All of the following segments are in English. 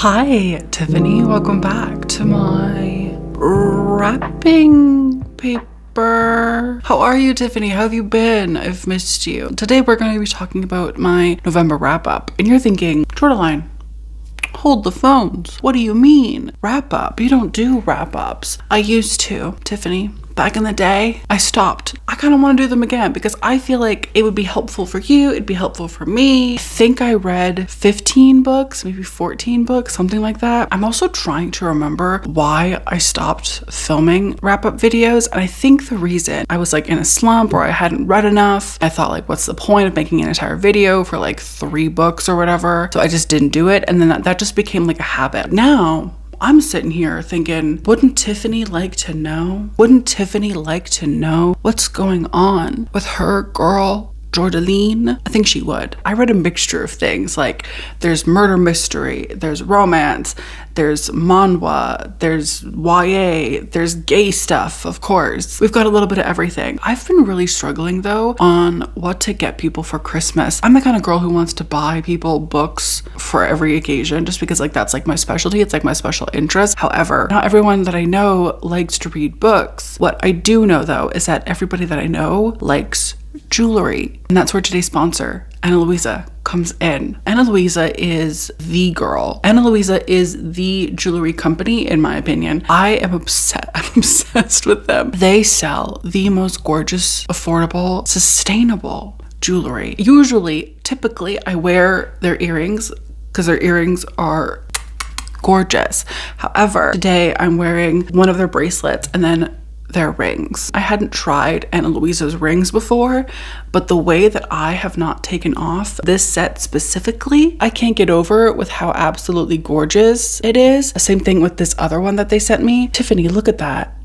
Hi, Tiffany. Welcome back to my wrapping paper. How are you, Tiffany? How have you been? I've missed you. Today, we're going to be talking about my November wrap up. And you're thinking, Jordaline, hold the phones. What do you mean? Wrap up? You don't do wrap ups. I used to, Tiffany. Back in the day, I stopped. I kind of want to do them again because I feel like it would be helpful for you. It'd be helpful for me. I think I read 15 books, maybe 14 books, something like that. I'm also trying to remember why I stopped filming wrap-up videos. And I think the reason I was like in a slump or I hadn't read enough. I thought like, what's the point of making an entire video for like 3 books or whatever? So I just didn't do it. And then that just became like a habit. Now, I'm sitting here thinking, wouldn't Tiffany like to know? Wouldn't Tiffany like to know what's going on with her girl, Jordaline? I think she would. I read a mixture of things, like there's murder mystery, there's romance, there's manhwa, there's YA, there's gay stuff, of course. We've got a little bit of everything. I've been really struggling though on what to get people for Christmas. I'm the kind of girl who wants to buy people books for every occasion just because like that's like my specialty. It's like my special interest. However, not everyone that I know likes to read books. What I do know though is that everybody that I know likes jewelry. And that's where today's sponsor, Louisa, comes in. Louisa is the girl. Louisa is the jewelry company, in my opinion. I am obsessed with them. They sell the most gorgeous, affordable, sustainable jewelry. Typically, I wear their earrings because their earrings are gorgeous. However, today I'm wearing one of their bracelets and then their rings. I hadn't tried Ana Luisa's rings before, but the way that I have not taken off this set specifically, I can't get over with how absolutely gorgeous it is. Same thing with this other one that they sent me. Tiffany, look at that.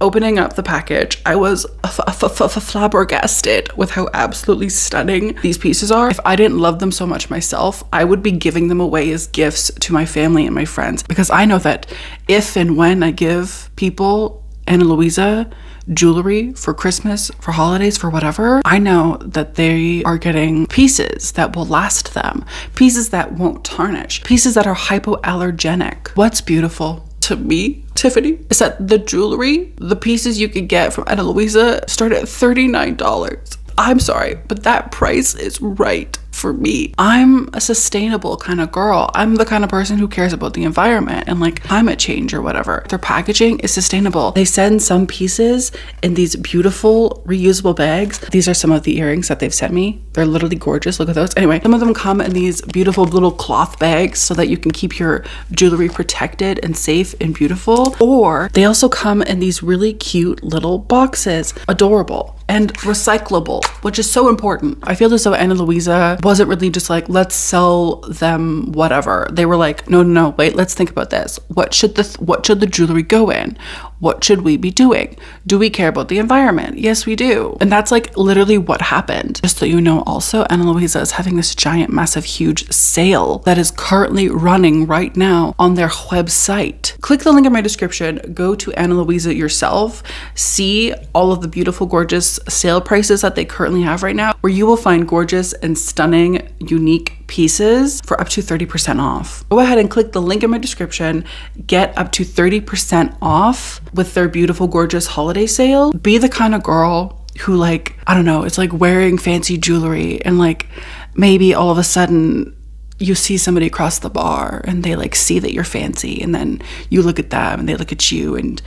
Opening up the package, I was flabbergasted with how absolutely stunning these pieces are. If I didn't love them so much myself, I would be giving them away as gifts to my family and my friends because I know that if and when I give people Ana Luisa jewelry for Christmas, for holidays, for whatever, I know that they are getting pieces that will last them, pieces that won't tarnish, pieces that are hypoallergenic. What's beautiful to me, Tiffany, is that the jewelry, the pieces you could get from Ana Luisa start at $39. I'm sorry, but that price is right for me. I'm a sustainable kind of girl. I'm the kind of person who cares about the environment and like climate change or whatever. Their packaging is sustainable. They send some pieces in these beautiful reusable bags. These are some of the earrings that they've sent me. They're literally gorgeous. Look at those. Anyway, some of them come in these beautiful little cloth bags so that you can keep your jewelry protected and safe and beautiful. Or they also come in these really cute little boxes. Adorable and recyclable, which is so important. I feel as though Ana Luisa wasn't really just like, let's sell them whatever. They were like, no, wait, let's think about this. What should the jewelry go in? What should we be doing? Do we care about the environment? Yes, we do. And that's like literally what happened. Just so you know, also, Ana Luisa is having this giant, massive, huge sale that is currently running right now on their website. Click the link in my description, go to Ana Luisa yourself, see all of the beautiful, gorgeous sale prices that they currently have right now, where you will find gorgeous and stunning, unique pieces for up to 30% off. Go ahead and click the link in my description, get up to 30% off with their beautiful, gorgeous holiday sale. Be the kind of girl who like, I don't know, it's like wearing fancy jewelry and like maybe all of a sudden you see somebody across the bar and they like see that you're fancy and then you look at them and they look at you and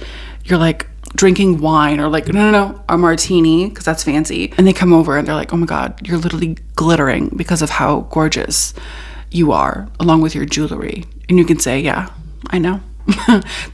you're like drinking wine or like, no, a martini because that's fancy. And they come over and they're like, oh my God, you're literally glittering because of how gorgeous you are along with your jewelry. And you can say, yeah, I know.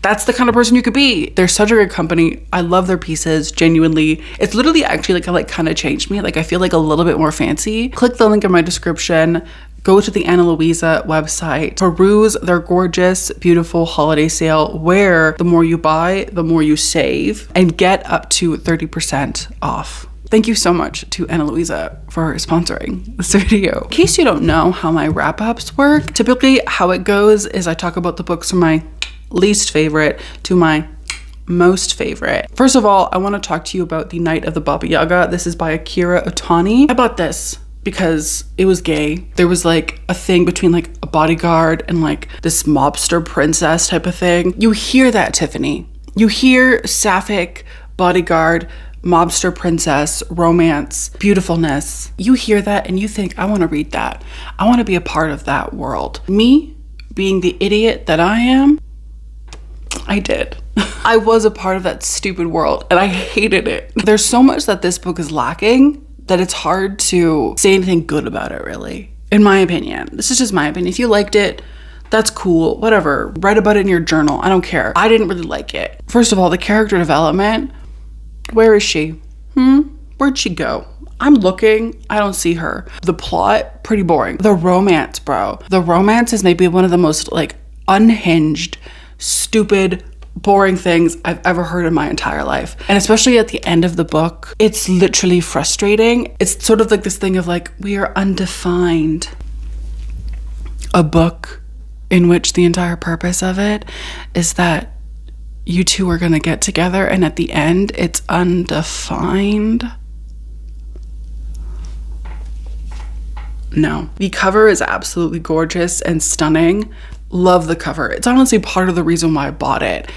That's the kind of person you could be. They're such a good company. I love their pieces, genuinely. It's literally actually like kind of changed me. Like I feel like a little bit more fancy. Click the link in my description. Go to the Ana Luisa website, peruse their gorgeous, beautiful holiday sale where the more you buy, the more you save and get up to 30% off. Thank you so much to Ana Luisa for sponsoring this video. In case you don't know how my wrap-ups work, typically how it goes is I talk about the books from my least favorite to my most favorite. First of all, I want to talk to you about The Night of the Baba Yaga. This is by Akira Otani. I bought this because it was gay. There was like a thing between like a bodyguard and like this mobster princess type of thing. You hear that, Tiffany. You hear sapphic bodyguard, mobster princess, romance, beautifulness. You hear that and you think, I want to read that. I want to be a part of that world. Me, being the idiot that I am, I did. I was a part of that stupid world and I hated it. There's so much that this book is lacking that it's hard to say anything good about it, really. In my opinion. This is just my opinion. If you liked it, that's cool. Whatever. Write about it in your journal. I don't care. I didn't really like it. First of all, the character development. Where is she? Where'd she go? I'm looking. I don't see her. The plot, pretty boring. The romance, bro. The romance is maybe one of the most like unhinged, stupid, boring things I've ever heard in my entire life. And especially at the end of the book, it's literally frustrating. It's sort of like this thing of like, we are undefined. A book in which the entire purpose of it is that you two are gonna get together and at the end it's undefined. No. The cover is absolutely gorgeous and stunning. Love the cover. It's honestly part of the reason why I bought it.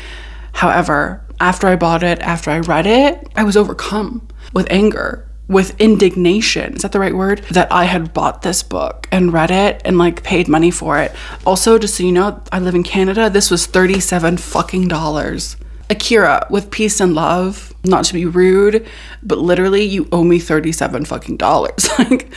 However, after I bought it, after I read it, I was overcome with anger, with indignation. Is that the right word? That I had bought this book and read it and like paid money for it. Also, just so you know, I live in Canada. This was $37 fucking dollars. Akira, with peace and love, not to be rude, but literally you owe me $37 fucking dollars. Like,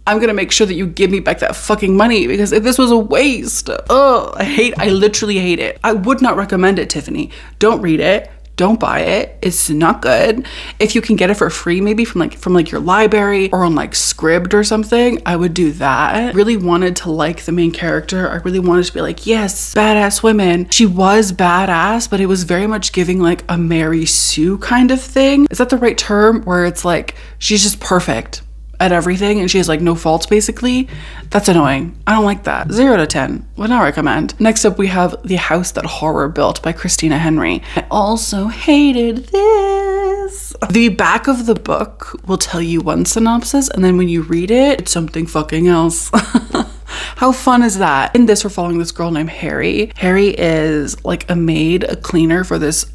I'm gonna make sure that you give me back that fucking money because if this was a waste, I literally hate it. I would not recommend it, Tiffany. Don't read it. Don't buy it. It's not good. If you can get it for free, maybe from your library or on like Scribd or something, I would do that. I really wanted to like the main character. I really wanted to be like, yes, badass women. She was badass, but it was very much giving like a Mary Sue kind of thing. Is that the right term? Where it's like, she's just perfect at everything and she has like no faults basically. That's annoying. I don't like that. 0 to 10. Would not recommend. Next up we have The House That Horror Built by Christina Henry. I also hated this. The back of the book will tell you one synopsis and then when you read it, it's something fucking else. How fun is that? In this, we're following this girl named Harry. Harry is like a maid, a cleaner for this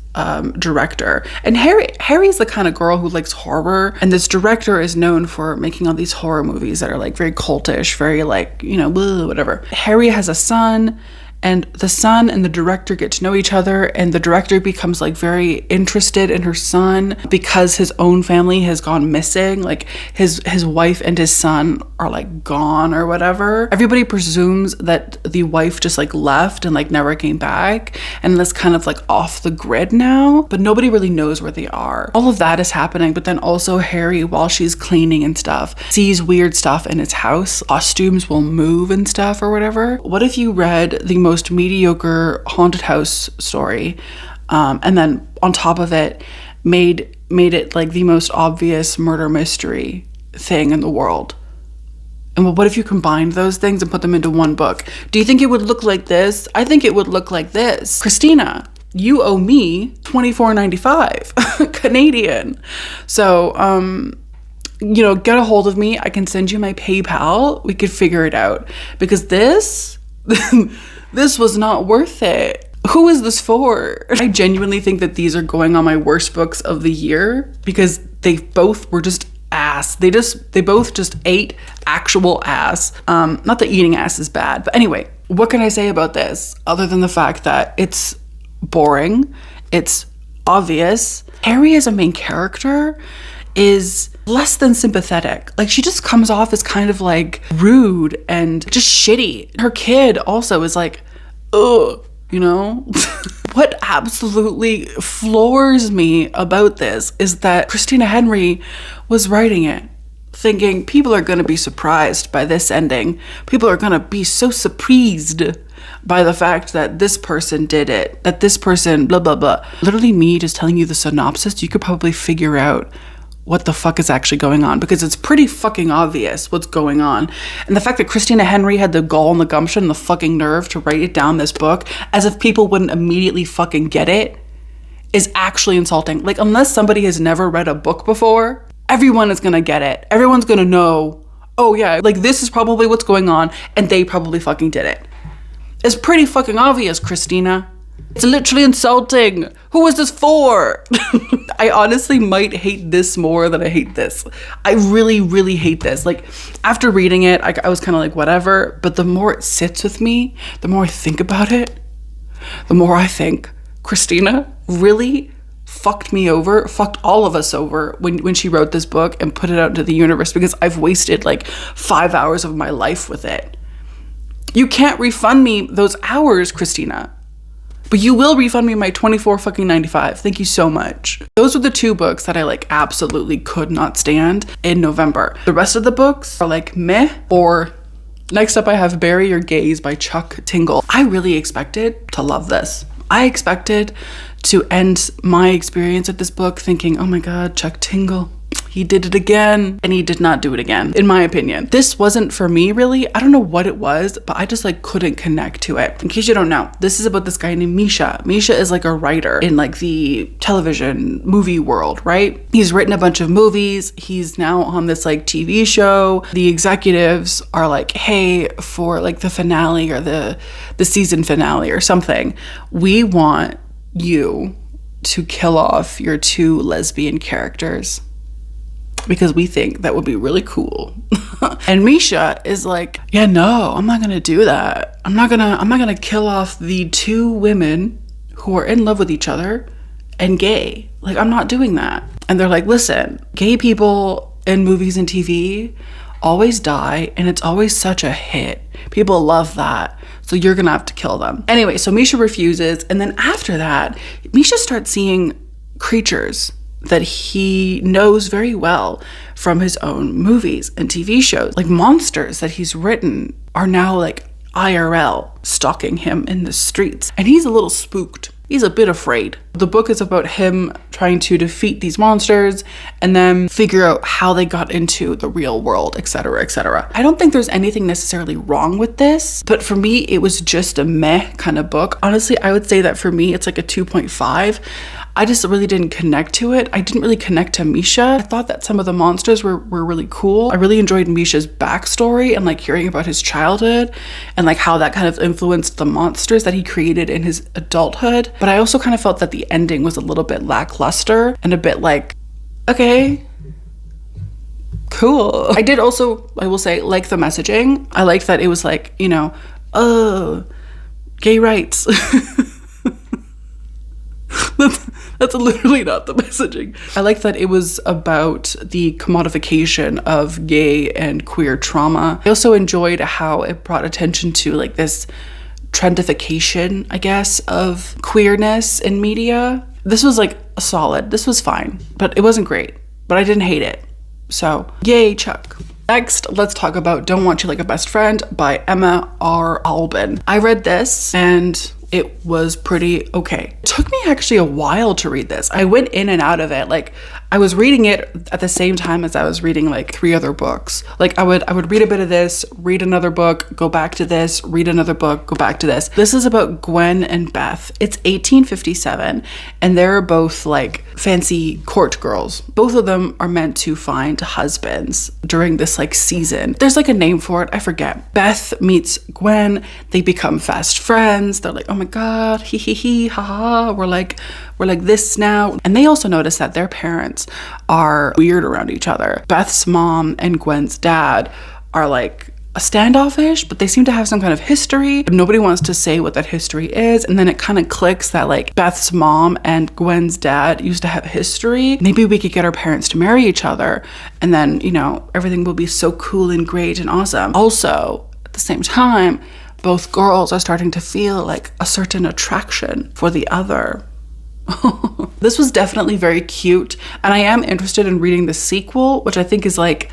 director. And Harry's the kind of girl who likes horror. And this director is known for making all these horror movies that are like very cultish, very like, you know, blah, whatever. Harry has a son. And the son and the director get to know each other and the director becomes like very interested in her son because his own family has gone missing. Like his wife and his son are like gone or whatever. Everybody presumes that the wife just like left and like never came back and that's kind of like off the grid now, but nobody really knows where they are. All of that is happening, but then also Harry, while she's cleaning and stuff, sees weird stuff in his house. Costumes will move and stuff or whatever. What if you read the most mediocre haunted house story and then on top of it made it like the most obvious murder mystery thing in the world? And what if you combined those things and put them into one book? Do you think it would look like this? I think it would look like this. Christina, you owe me $24.95 Canadian. So you know, get a hold of me. I can send you my PayPal. We could figure it out because this this was not worth it. Who is this for? I genuinely think that these are going on my worst books of the year because they both were just ass. They both just ate actual ass. Not that eating ass is bad, but anyway, what can I say about this other than the fact that it's boring, it's obvious. Harry as a main character is less than sympathetic. Like she just comes off as kind of like rude and just shitty. Her kid also is like, ugh, you know? What absolutely floors me about this is that Christina Henry was writing it thinking people are going to be surprised by this ending. People are going to be so surprised by the fact that this person did it, that this person blah, blah, blah. Literally me just telling you the synopsis, you could probably figure out what the fuck is actually going on because it's pretty fucking obvious what's going on. And the fact that Christina Henry had the gall and the gumption and the fucking nerve to write it down this book as if people wouldn't immediately fucking get it is actually insulting. Like unless somebody has never read a book before, everyone is gonna get it. Everyone's gonna know, oh yeah, like this is probably what's going on and they probably fucking did it. It's pretty fucking obvious, Christina. It's literally insulting. Who is this for? I honestly might hate this more than I hate this. I really, really hate this. Like, after reading it, I was kind of like, whatever. But the more it sits with me, the more I think about it, the more I think Christina really fucked me over, fucked all of us over when she wrote this book and put it out into the universe, because I've wasted like 5 hours of my life with it. You can't refund me those hours, Christina. But you will refund me my $24.95. Thank you so much. Those were the two books that I like absolutely could not stand in November. The rest of the books are like meh. Or next up I have Bury Your Gaze by Chuck Tingle. I really expected to love this. I expected to end my experience with this book thinking, oh my God, Chuck Tingle, he did it again. And he did not do it again, in my opinion. This wasn't for me, really. I don't know what it was, but I just like couldn't connect to it. In case you don't know, this is about this guy named Misha. Misha is like a writer in like the television movie world, right? He's written a bunch of movies. He's now on this like TV show. The executives are like, hey, for like the finale or the season finale or something, we want you to kill off your two lesbian characters, because we think that would be really cool. And Misha is like, yeah, no, I'm not gonna do that. I'm not gonna kill off the two women who are in love with each other and gay. Like, I'm not doing that. And they're like, listen, gay people in movies and TV always die, and it's always such a hit. People love that. So you're gonna have to kill them. Anyway, so Misha refuses. And then after that, Misha starts seeing creatures that he knows very well from his own movies and TV shows. Like, monsters that he's written are now like IRL stalking him in the streets. And he's a little spooked. He's a bit afraid. The book is about him trying to defeat these monsters and then figure out how they got into the real world, etc., etc. I don't think there's anything necessarily wrong with this, but for me, it was just a meh kind of book. Honestly, I would say that for me, it's like a 2.5. I just really didn't connect to it. I didn't really connect to Misha. I thought that some of the monsters were really cool. I really enjoyed Misha's backstory and like hearing about his childhood and like how that kind of influenced the monsters that he created in his adulthood. But I also kind of felt that the ending was a little bit lackluster and a bit like, okay, cool. I did also, I will say, like the messaging. I liked that it was like, you know, oh, gay rights. That's literally not the messaging. I like that it was about the commodification of gay and queer trauma. I also enjoyed how it brought attention to like this trendification, I guess, of queerness in media. This was like solid. This was fine, but it wasn't great, but I didn't hate it. So yay, Chuck. Next, let's talk about Don't Want You Like a Best Friend by Emma R. Albin. I read this and it was pretty okay. It took me actually a while to read this. I went in and out of it. Like, I was reading it at the same time as I was reading like 3 other books. Like, I would read a bit of this, read another book, go back to this, read another book, go back to this. This is about Gwen and Beth. It's 1857 and they're both like fancy court girls. Both of them are meant to find husbands during this like season. There's like a name for it, I forget. Beth meets Gwen, they become fast friends. They're like, oh my God, hee hee hee, ha ha, we're like this now. And they also notice that their parents are weird around each other. Beth's mom and Gwen's dad are like standoffish, but they seem to have some kind of history. Nobody wants to say what that history is. And then it kind of clicks that like Beth's mom and Gwen's dad used to have history. Maybe we could get our parents to marry each other. And then, you know, everything will be so cool and great and awesome. Also, at the same time, both girls are starting to feel like a certain attraction for the other. This was definitely very cute, and I am interested in reading the sequel, which I think is like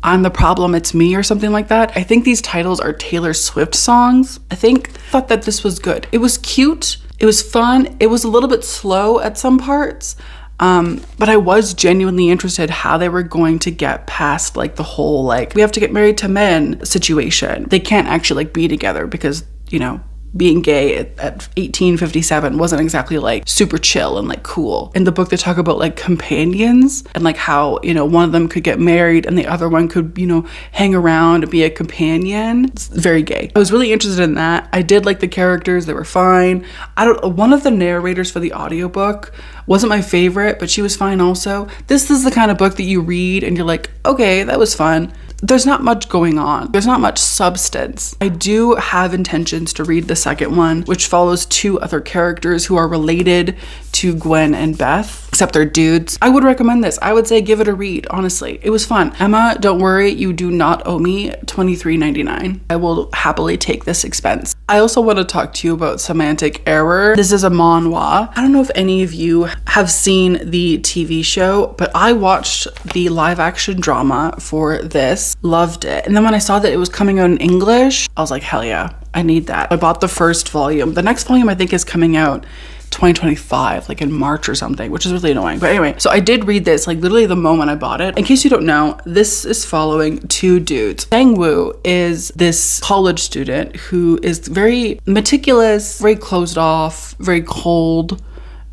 I'm the Problem, It's Me or something like that. I think these titles are Taylor Swift songs. I thought that this was good. It was cute, it was fun, it was a little bit slow at some parts, but I was genuinely interested how they were going to get past like the whole like we have to get married to men situation. They can't actually like be together because, you know, being gay at 1857 wasn't exactly like super chill and like cool. In the book, they talk about like companions and like how, you know, one of them could get married and the other one could, you know, hang around and be a companion. It's very gay. I was really interested in that. I did like the characters. They were fine. One of the narrators for the audiobook wasn't my favorite, but she was fine also. This is the kind of book that you read and you're like, okay, that was fun. There's not much going on. There's not much substance. I do have intentions to read the second one, which follows two other characters who are related to Gwen and Beth, except they're dudes. I would recommend this. I would say give it a read, honestly. It was fun. Emma, don't worry, you do not owe me $23.99. I will happily take this expense. I also want to talk to you about Semantic Error. This is a manhwa. I don't know if any of you have seen the TV show, but I watched the live action drama for this. Loved it. And then when I saw that it was coming out in English, I was like, hell yeah, I need that. I bought the first volume. The next volume I think is coming out 2025, like in March or something, which is really annoying. But anyway, so I did read this like literally the moment I bought it. In case you don't know, this is following two dudes. Sang-woo is this college student who is very meticulous, very closed off, very cold,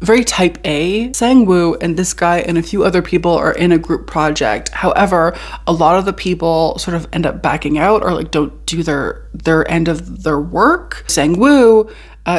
very type A. Sang-woo and this guy and a few other people are in a group project. However, a lot of the people sort of end up backing out or like don't do their end of their work. Sang-woo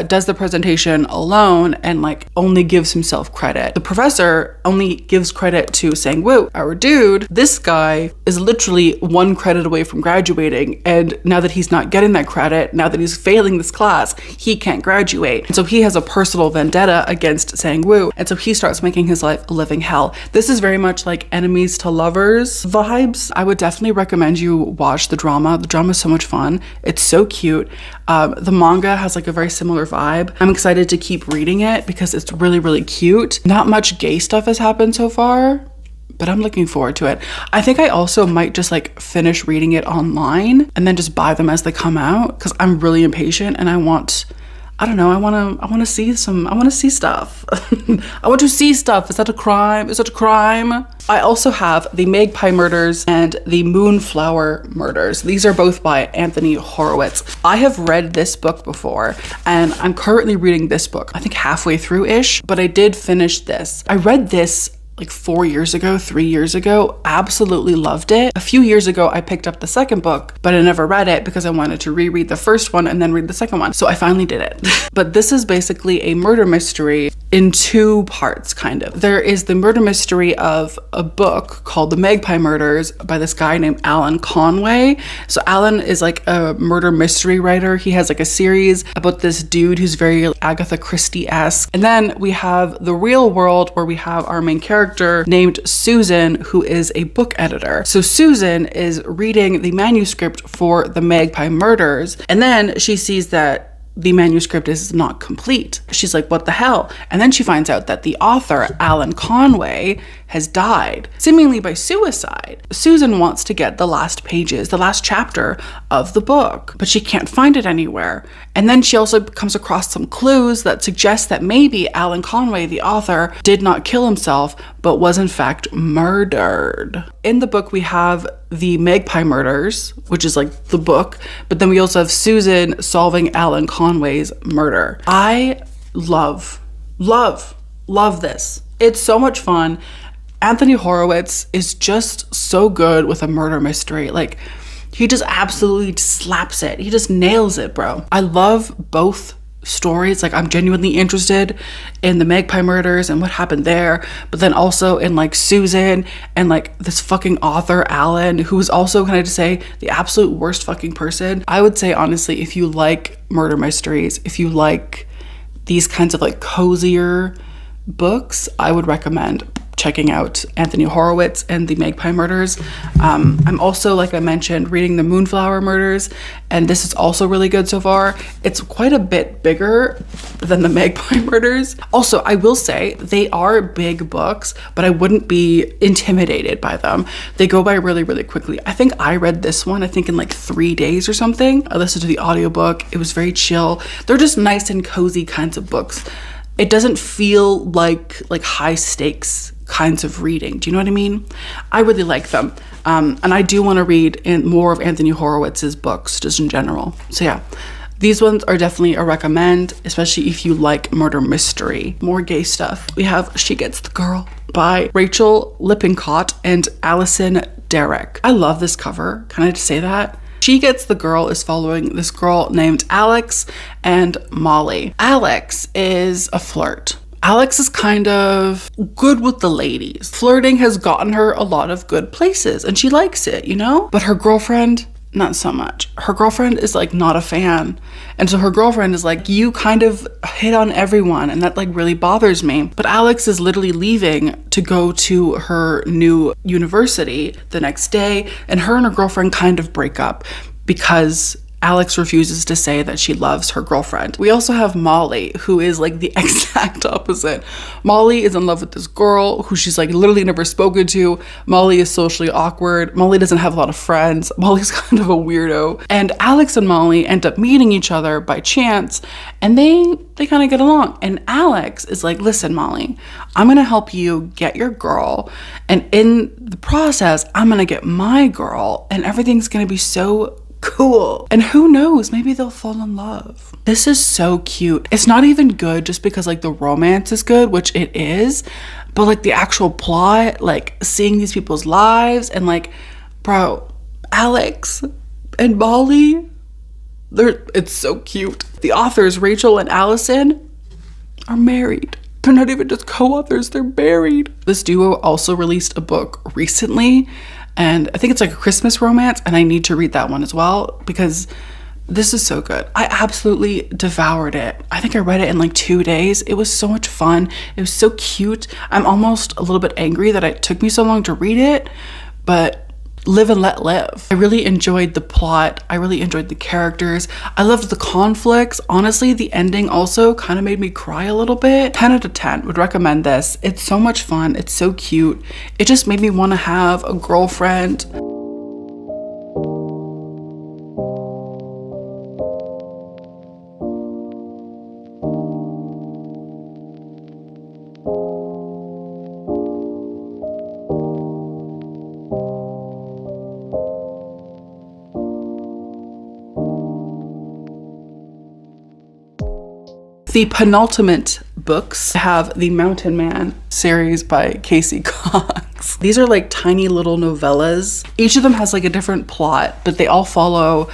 does the presentation alone and like only gives himself credit. The professor only gives credit to Sang-woo. Our dude, this guy is literally 1 credit away from graduating, and now that he's not getting that credit, now that he's failing this class, he can't graduate. And so he has a personal vendetta against Sang-woo, and so he starts making his life a living hell. This is very much like enemies to lovers vibes. I would definitely recommend you watch the drama. The drama is so much fun. It's so cute. The manga has like a very similar vibe. I'm excited to keep reading it because it's really, really cute. Not much gay stuff has happened so far, but I'm looking forward to it. I think I also might just like finish reading it online and then just buy them as they come out because I'm really impatient and I want to see stuff. I want to see stuff. Is that a crime? Is that a crime? I also have the Magpie murders and the Moonflower murders. These are both by Anthony Horowitz. I have read this book before and I'm currently reading this book, I think halfway through-ish, but I did finish this. I read this like 4 years ago, 3 years ago, absolutely loved it. A few years ago, I picked up the second book, but I never read it because I wanted to reread the first one and then read the second one. So I finally did it. But this is basically a murder mystery in 2 parts, kind of. There is the murder mystery of a book called The Magpie Murders by this guy named Alan Conway. So Alan is like a murder mystery writer. He has like a series about this dude who's very Agatha Christie-esque. And then we have the real world where we have our main character named Susan, who is a book editor. So Susan is reading the manuscript for the Magpie Murders, and then she sees that the manuscript is not complete. She's like, what the hell? And then she finds out that the author, Alan Conway, has died, seemingly by suicide. Susan wants to get the last pages, the last chapter of the book, but she can't find it anywhere. And then she also comes across some clues that suggest that maybe Alan Conway, the author, did not kill himself, but was in fact murdered. In the book, we have the Magpie Murders, which is like the book, but then we also have Susan solving Alan Conway's murder. I love this. It's so much fun. Anthony Horowitz is just so good with a murder mystery. Like, he just absolutely slaps it. He just nails it, bro. I love both stories. Like, I'm genuinely interested in the Magpie Murders and what happened there, but then also in like Susan and like this fucking author Alan, who is also, can I just say, the absolute worst fucking person. I would say, honestly, if you like murder mysteries, if you like these kinds of like cozier books, I would recommend checking out Anthony Horowitz and the Magpie Murders. I'm also, like I mentioned, reading the Moonflower Murders, and this is also really good so far. It's quite a bit bigger than the Magpie Murders. Also, I will say they are big books, but I wouldn't be intimidated by them. They go by really, really quickly. I think I read this one, I think in like 3 days or something. I listened to the audiobook. It was very chill. They're just nice and cozy kinds of books. It doesn't feel like high stakes kinds of reading. Do you know what I mean? I really like them. And I do want to read more of Anthony Horowitz's books just in general. So yeah, These ones are definitely a recommend, especially if you like murder mystery. More gay stuff. We have She Gets the Girl by Rachel Lippincott and Allison Derrick. I love this cover. Can I just say that? She Gets the Girl is following this girl named Alex and Molly. Alex is a flirt. Alex is kind of good with the ladies. Flirting has gotten her a lot of good places and she likes it, you know? But her girlfriend, not so much. Her girlfriend is like not a fan. And so her girlfriend is like, you kind of hit on everyone and that like really bothers me. But Alex is literally leaving to go to her new university the next day, and her and her girlfriend kind of break up because Alex refuses to say that she loves her girlfriend. We also have Molly, who is like the exact opposite. Molly is in love with this girl who she's like literally never spoken to. Molly is socially awkward. Molly doesn't have a lot of friends. Molly's kind of a weirdo. And Alex and Molly end up meeting each other by chance, and they kind of get along. And Alex is like, listen, Molly, I'm gonna help you get your girl, and in the process, I'm gonna get my girl, and everything's gonna be so cool. And who knows, maybe they'll fall in love. This is so cute. It's not even good just because like the romance is good, which it is, but like the actual plot, like seeing these people's lives and like, bro, Alex and Molly, it's so cute. The authors, Rachel and Allison, are married. They're not even just co-authors, they're married. This duo also released a book recently, and I think it's like a Christmas romance, and I need to read that one as well because this is so good. I absolutely devoured it. I think I read it in like 2 days. It was so much fun. It was so cute. I'm almost a little bit angry that it took me so long to read it, but live and let live. I really enjoyed the plot. I really enjoyed the characters. I loved the conflicts. Honestly, the ending also kind of made me cry a little bit. 10 out of 10 would recommend this. It's so much fun. It's so cute. It just made me want to have a girlfriend. The penultimate books have the Mountain Man series by Casey Cox. These are like tiny little novellas. Each of them has like a different plot, but they all follow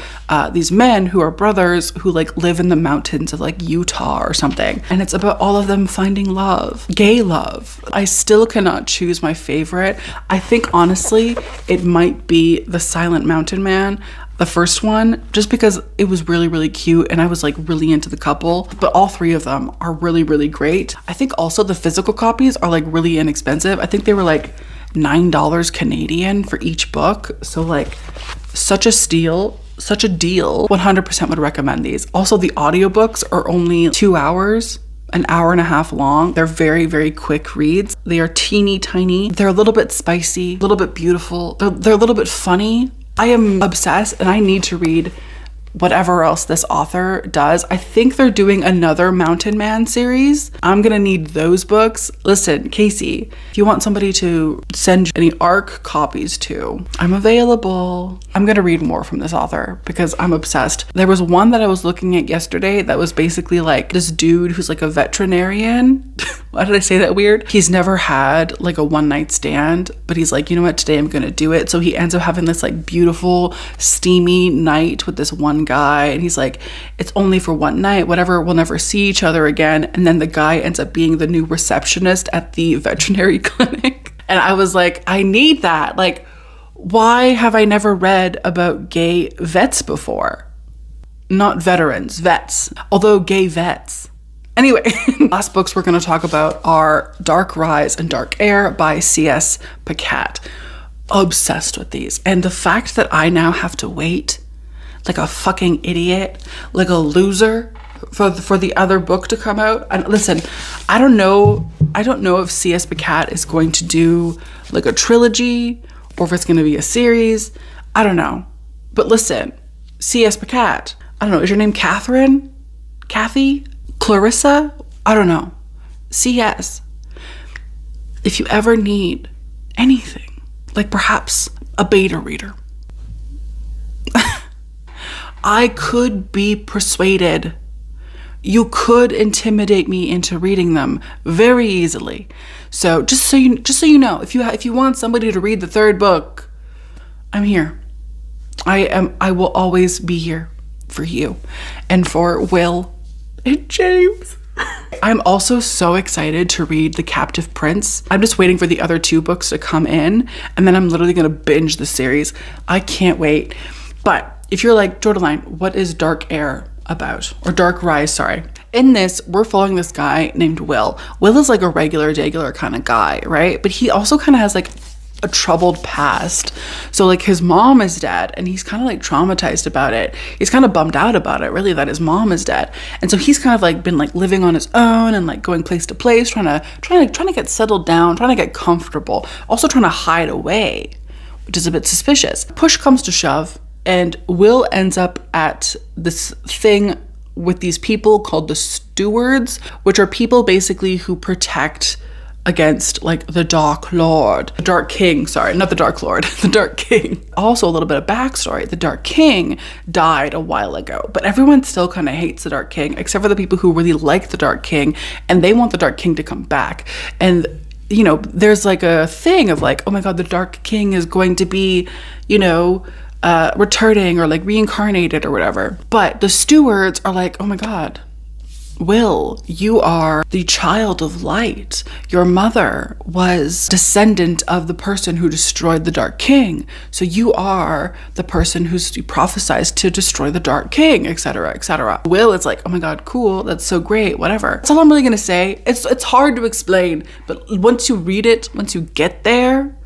these men who are brothers who like live in the mountains of like Utah or something. And it's about all of them finding love, gay love. I still cannot choose my favorite. I think honestly, it might be The Silent Mountain Man. The first one, just because it was really, really cute and I was like really into the couple, but all three of them are really, really great. I think also the physical copies are like really inexpensive. I think they were like $9 Canadian for each book. So like such a steal, such a deal. 100% would recommend these. Also the audiobooks are only 2 hours, an hour and a half long. They're very, very quick reads. They are teeny tiny. They're a little bit spicy, a little bit beautiful. They're a little bit funny. I am obsessed and I need to read whatever else this author does. I think they're doing another Mountain Man series. I'm gonna need those books. Listen, Casey, if you want somebody to send any ARC copies to, I'm available. I'm gonna read more from this author because I'm obsessed. There was one that I was looking at yesterday that was basically like this dude who's like a veterinarian. Why did I say that weird? He's never had like a one night stand, but he's like, you know what, today I'm gonna do it. So he ends up having this like beautiful, steamy night with this one guy, and he's like, it's only for one night, whatever, we'll never see each other again. And then the guy ends up being the new receptionist at the veterinary clinic. And I was like, I need that. Like, why have I never read about gay vets before? Not veterans, vets. Although gay vets. Anyway, last books we're going to talk about are Dark Rise and Dark Heir by C.S. Pacat. Obsessed with these. And the fact that I now have to wait like a fucking idiot, like a loser for the other book to come out. And listen, I don't know if C.S. Pacat is going to do like a trilogy or if it's going to be a series. I don't know. But listen, C.S. Pacat, I don't know, is your name Catherine? Kathy? Clarissa? I don't know. C.S. If you ever need anything, like perhaps a beta reader, I could be persuaded. You could intimidate me into reading them very easily. So just so you know, if you want somebody to read the third book, I'm here. I will always be here for you and for Will and James. I'm also so excited to read The Captive Prince. I'm just waiting for the other 2 books to come in, and then I'm literally gonna binge the series. I can't wait. But if you're like, Jordaline, what is Dark Heir about? Or Dark Rise, sorry. In this, we're following this guy named Will. Will is like a regular kind of guy, right? But he also kind of has like a troubled past. So like his mom is dead, and he's kind of like traumatized about it. He's kind of bummed out about it, really, that his mom is dead. And so he's kind of like been like living on his own and like going place to place, trying to get settled down, trying to get comfortable, also trying to hide away, which is a bit suspicious. Push comes to shove, and Will ends up at this thing with these people called the stewards, which are people basically who protect against like the Dark Lord, the Dark King, sorry, not the Dark Lord, the Dark King. Also a little bit of backstory. The Dark King died a while ago, but everyone still kind of hates the Dark King, except for the people who really like the Dark King, and they want the Dark King to come back. And you know, there's like a thing of like, oh my God, the Dark King is going to be, you know, returning or like reincarnated or whatever. But the stewards are like, oh my God, Will, you are the child of light. Your mother was descendant of the person who destroyed the Dark King. So you are the person who's prophesized to destroy the Dark King, etc., etc. Will is like, oh my God, cool. That's so great. Whatever. That's all I'm really going to say. It's hard to explain, but once you read it, once you get there,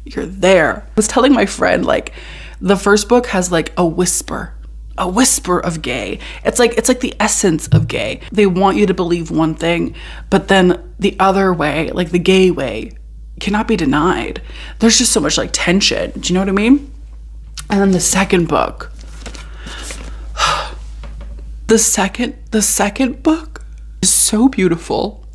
you're there. I was telling my friend, like, the first book has like a whisper of gay. It's like the essence of gay. They want you to believe one thing, but then the other way, like the gay way, cannot be denied. There's just so much like tension. Do you know what I mean? And then the second book, the second book is so beautiful.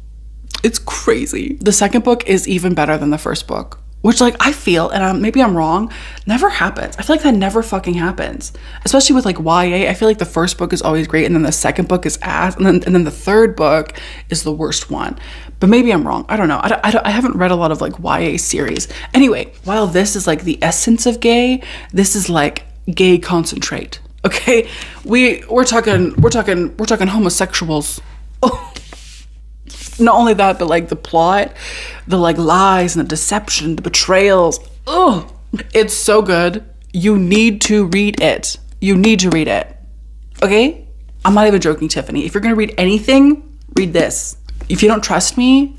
It's crazy. The second book is even better than the first book, which like I feel, and maybe I'm wrong, never happens. I feel like that never fucking happens, especially with like YA. I feel like the first book is always great, and then the second book is ass, and then the third book is the worst one. But maybe I'm wrong. I don't know. I haven't read a lot of like YA series. Anyway, while this is like the essence of gay, this is like gay concentrate. Okay, we're talking homosexuals. Oh. Not only that, but like the plot, the like lies and the deception, the betrayals. Oh, it's so good. You need to read it. You need to read it. Okay? I'm not even joking, Tiffany. If you're going to read anything, read this. If you don't trust me,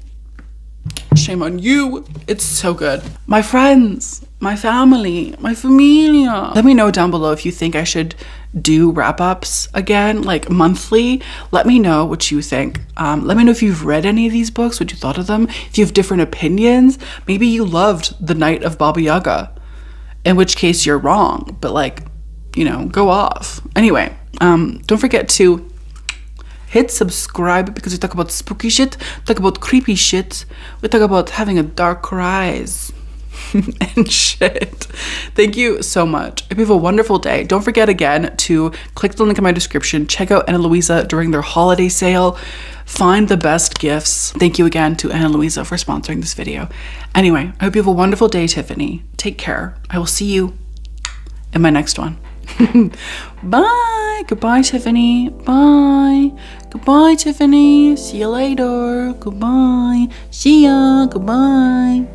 shame on you. It's so good. My friends, my family, my familia. Let me know down below if you think I should do wrap-ups again, like monthly. Let me know what you think. Let me know if you've read any of these books, what you thought of them, if you have different opinions. Maybe you loved The Night of Baba Yaga, in which case you're wrong, but like, you know, go off. Anyway, don't forget to hit subscribe, because we talk about spooky shit, talk about creepy shit, we talk about having a dark rise and shit. Thank you so much. I hope you have a wonderful day. Don't forget again to click the link in my description, check out Anna Louisa during their holiday sale, find the best gifts. Thank you again to Anna Louisa for sponsoring this video. Anyway, I hope you have a wonderful day, Tiffany. Take care. I will see you in my next one. Bye. Goodbye, Tiffany. Bye. Goodbye, Tiffany. See you later. Goodbye. See ya. Goodbye.